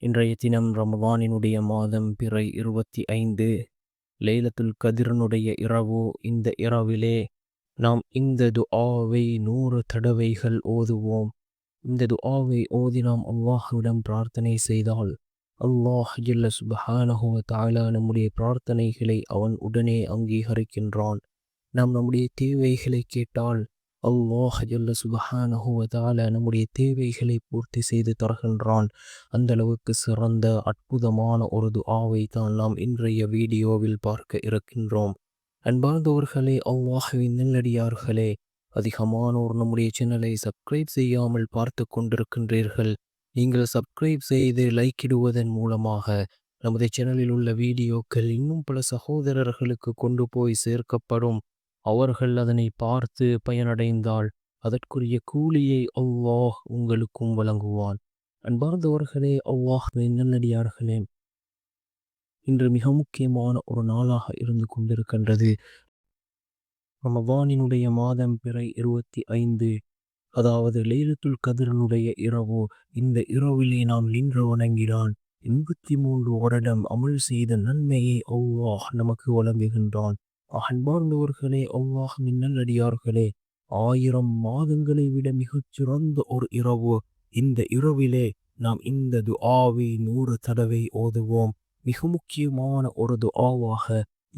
இன்றைய தினம் ரமதானினுடைய மாதம் பிறை 25 லைலத்துல் கதிரனுடைய இரவு. இந்த இரவிலே நாம் இந்த துஆவை 100 தடவைகள் ஓதுவோம். இந்த துஆவை ஓதி நாம் அல்லாஹ்விடம் பிரார்த்தனை செய்தால் அல்லாஹ் ஜல்ல சுப்ஹானஹு வ தஆலா நம்முடைய பிரார்த்தனைகளை அவன் உடனே அங்கீகரிக்கின்றான். நாம் நம்முடைய தேவைகளை கேட்டால் அல்லாஹ் ஜல்ல சுப்ஹானஹு வ தஆலா நம்முடைய தேவைகளை பூர்த்தி செய்து தருகின்றான். அந்த அளவுக்கு சிறந்த அற்புதமான ஒரு துஆவை தான் நாம் இன்றைய வீடியோவில் பார்க்க இருக்கின்றோம். அன்பார்ந்தவர்களே, அல்லாஹ்வின் நல்லடியார்களே, அதிகமானோர் நம்முடைய சேனலை சப்ஸ்கிரைப் செய்யாமல் பார்த்து கொண்டிருக்கின்றீர்கள். நீங்கள் சப்ஸ்கிரைப் செய்து லைக் இடுவதன் மூலமாக நமது சேனலில் உள்ள வீடியோக்கள் இன்னும் பல சகோதரர்களுக்கு கொண்டு போய் சேர்க்கப்படும். அவர்கள் அதனை பார்த்து பயனடைந்தால் அதற்குரிய கூலியை அல்லாஹ் உங்களுக்கும் வழங்குவான். அன்பார்ந்தவர்களே, அல்லாஹ்வின் நல்லடியார்களே, இன்று மிக முக்கியமான ஒரு நாளாக இருந்து கொண்டிருக்கின்றது. ரமதானினுடைய மாதம் பிறை 25, அதாவது லைலத்துல் கதிரனுடைய இரவு. இந்த இரவிலே நாம் நின்று வணங்கினான் 83 வருடம் அமல் செய்த நன்மையை அல்லாஹ் நமக்கு வழங்குகின்றான். அன்பார்ந்தவர்களே, அல்லாஹ்வின் நல்லடியார்களே, 1000 மாதங்களை விட மிகச் சிறந்த ஒரு இரவு. இந்த இரவிலே நாம் இந்த துஆவை 100 தடவை ஓதுவோம். மிக முக்கியமான ஒரு துஆவாக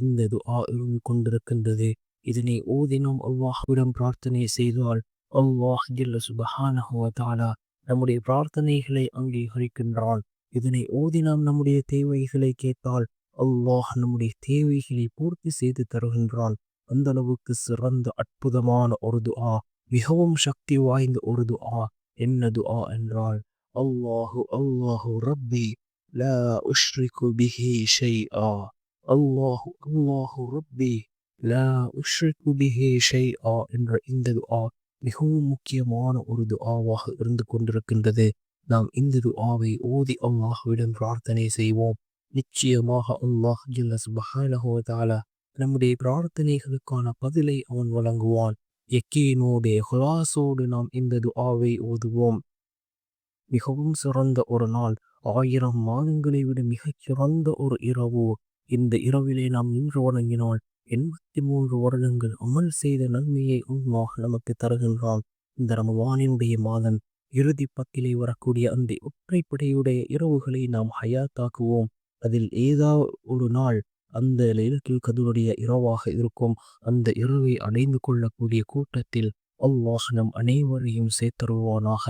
இந்த துஆ இருந்து கொண்டிருக்கின்றது. இதனை ஓதி நாம் அல்லாஹ்விடம் பிரார்த்தனை செய்தால் அல்லாஹ் ஜல்ல சுப்ஹானஹு வ தஆலா நம்முடைய பிரார்த்தனைகளை அங்கீகரிக்கின்றான். இதனை ஓதி நாம் நம்முடைய தேவைகளை கேட்டால் அல்லாஹ் நம்முடைய தேவைகளை பூர்த்தி செய்து தருகின்றான். அந்த அளவுக்கு சிறந்த அற்புதமான ஒரு துஆ, மிகவும் சக்தி வாய்ந்த ஒரு துஆ. என்ன துஆ என்றால், அல்லாஹு அல்லாஹு ரப்பி லா உஷ்ரிகு பிஹி ஷைஆ. அல்லாஹு அல்லாஹு ரப்பி லா உஷ்ரிகு பிஹி ஷைஆ என்ற இந்த துஆ மிகவும் முக்கியமான ஒரு துஆவாக இருந்து கொண்டிருக்கின்றது. நாம் இந்த துஆவை ஓதி அல்லாஹ்விடம் பிரார்த்தனை செய்வோம். நிச்சயமாக அல்லாஹ் ஜல்ல சுப்ஹானஹு வ தஆலா நம்முடைய பிரார்த்தனைகளுக்கான பதிலை அவன் வழங்குவான். யக்கீனோடு இஹ்லாஸோடு நாம் இந்த துஆவை ஓதுவோம். மிகவும் சிறந்த ஒரு நாள், 1000 மாதங்களை விட மிகச் சிறந்த ஒரு இரவு. இந்த இரவிலே நாம் நின்று வணங்கினால் 83 வருடங்கள் அமல் செய்த நன்மையை அல்லாஹ் நமக்கு தருகின்றான். இந்த ரமதானினுடைய மாதம் இறுதி பத்திலே வரக்கூடிய அந்த ஒற்றைப்படையுடைய இரவுகளை நாம் ஹயாத்தாக்குவோம். அதில் ஏதாவது ஒரு நாள் அந்த லைலத்துல் கத்ருடைய இரவாக இருக்கும். அந்த இரவை அடைந்து கொள்ளக்கூடிய கூட்டத்தில் அல்லாஹ் நம் அனைவரையும் சேர்த்தருவானாக.